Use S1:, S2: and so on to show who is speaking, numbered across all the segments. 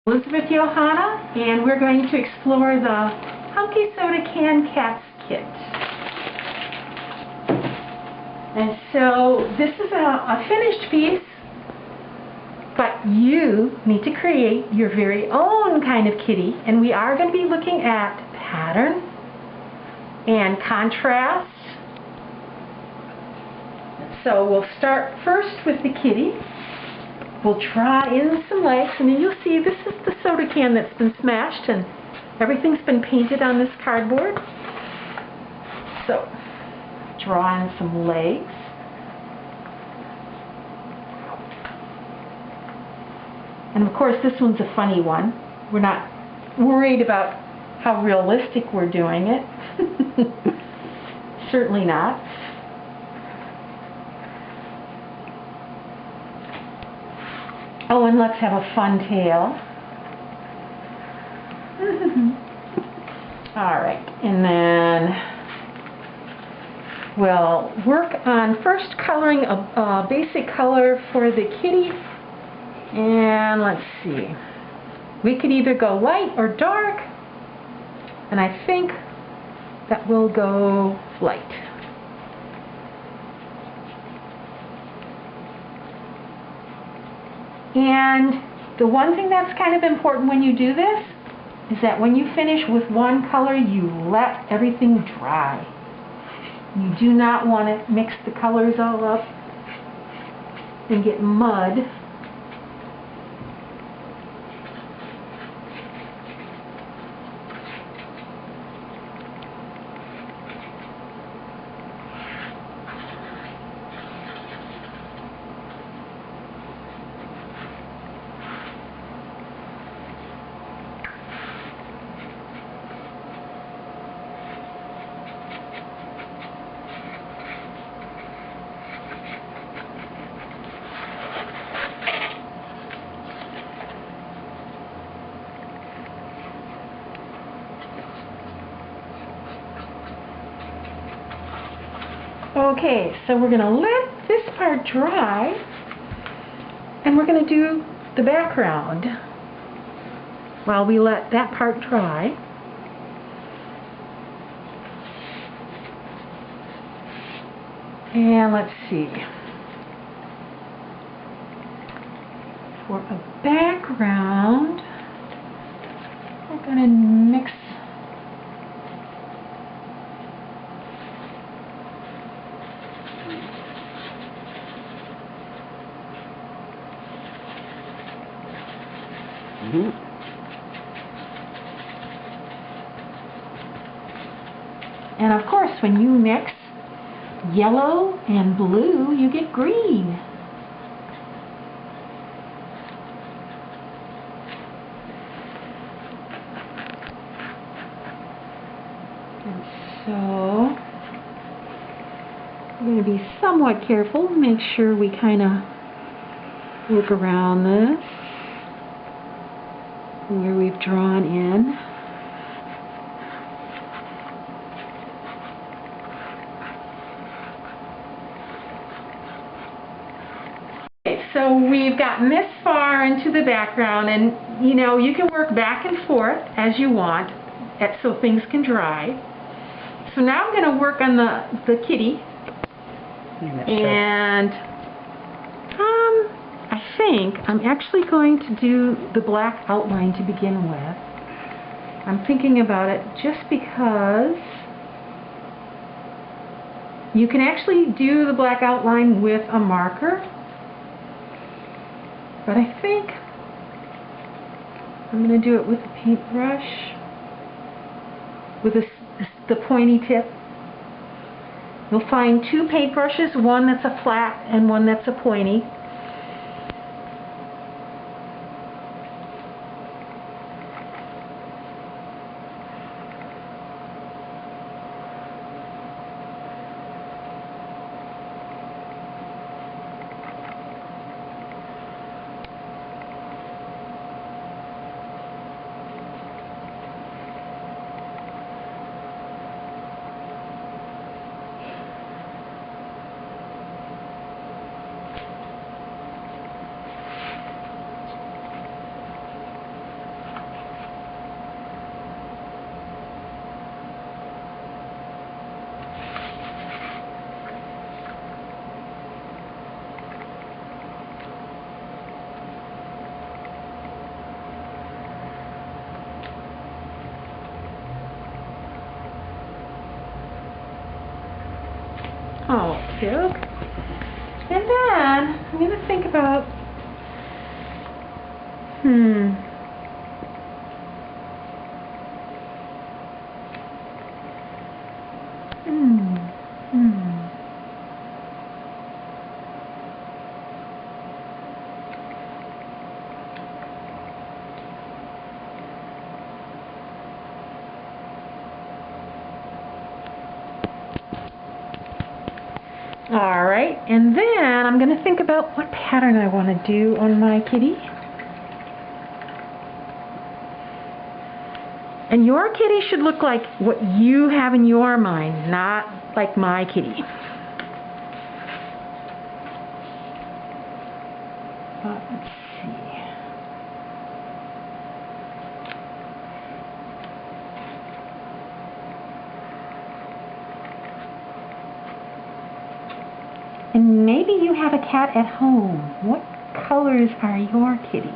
S1: Elizabeth Johanna, and we're going to explore the Humke Soda Can Cats Kit. And so this is a finished piece, but you need to create your very own kind of kitty, and we are going to be looking at pattern and contrast. So we'll start first with the kitty. We'll draw in some legs, and then you'll see this is the soda can that's been smashed and everything's been painted on this cardboard. So draw in some legs. And of course this one's a funny one. We're not worried about how realistic we're doing it. Certainly not. Oh, and let's have a fun tail. All right, and then we'll work on first coloring a basic color for the kitty. And let's see. We could either go light or dark, and I think that we'll go light. And the one thing that's kind of important when you do this is that when you finish with one color, you let everything dry. You do not want to mix the colors all up and get mud. Okay, so we're going to let this part dry, and we're going to do the background while we let that part dry. And let's see. For a background, we're going to mix . And of course, when you mix yellow and blue, you get green. And so we're going to be somewhat careful, make sure we kind of work around this where we've drawn in. Okay, so we've gotten this far into the background, and you know, you can work back and forth as you want so things can dry. So now I'm going to work on the kitty, and I think I'm actually going to do the black outline to begin with. I'm thinking about it just because you can actually do the black outline with a marker, but I think I'm going to do it with a paintbrush with the pointy tip. You'll find two paintbrushes, one that's a flat and one that's a pointy. Oh, cute. And then I'm going to think about, All right, and then I'm going to think about what pattern I want to do on my kitty. And your kitty should look like what you have in your mind, not like my kitty. Let's see. And maybe you have a cat at home. What colors are your kitty?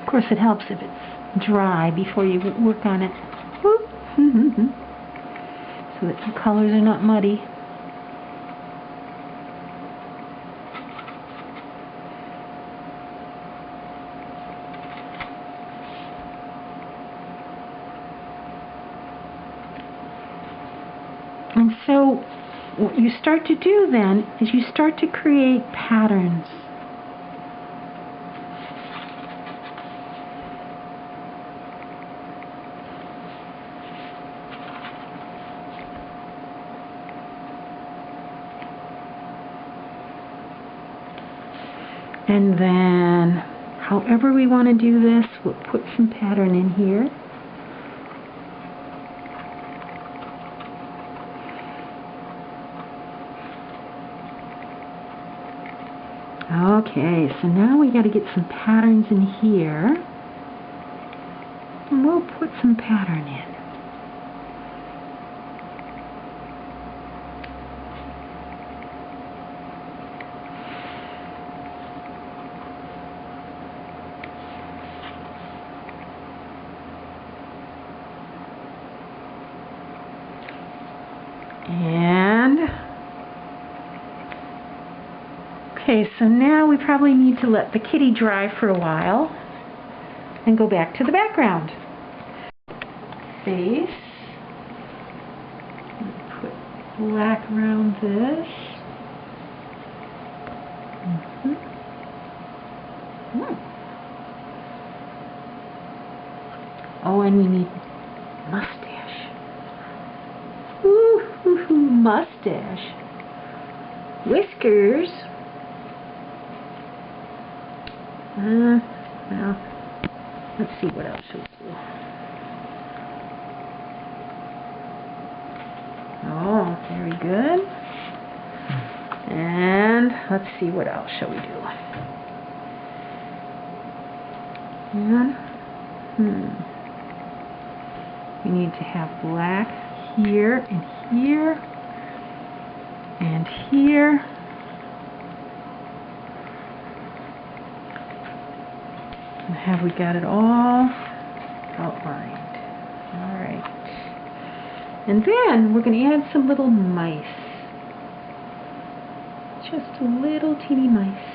S1: Of course, it helps if it's dry before you work on it. So that your colors are not muddy. And so what you start to do then is you start to create patterns. And then, however we want to do this, we'll put some pattern in here. Okay, so now we got to get some patterns in here. And we'll put some pattern in. And okay, so now we probably need to let the kitty dry for a while and go back to the background. Face. Put black around this. Oh, and we need mustache. Mustache. Whiskers. Well, let's see what else we'll do. Oh, very good. And let's see what else shall we do. And, we need to have black here and here and here. And have we got it all outlined? All right. And then we're going to add some little mice. Just little teeny mice.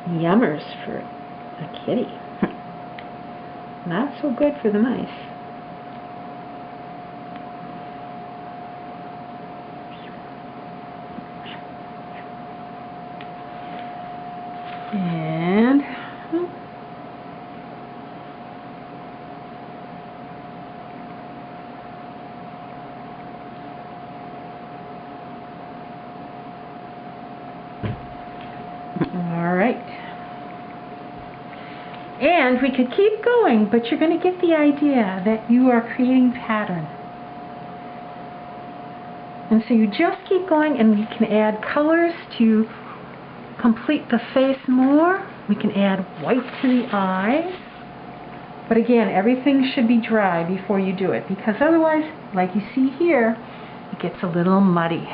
S1: Yummers for a kitty. Not so good for the mice. And all right. And we could keep going, but you're going to get the idea that you are creating pattern. And so you just keep going, and we can add colors to complete the face more. We can add white to the eyes. But again, everything should be dry before you do it, because otherwise, like you see here, it gets a little muddy.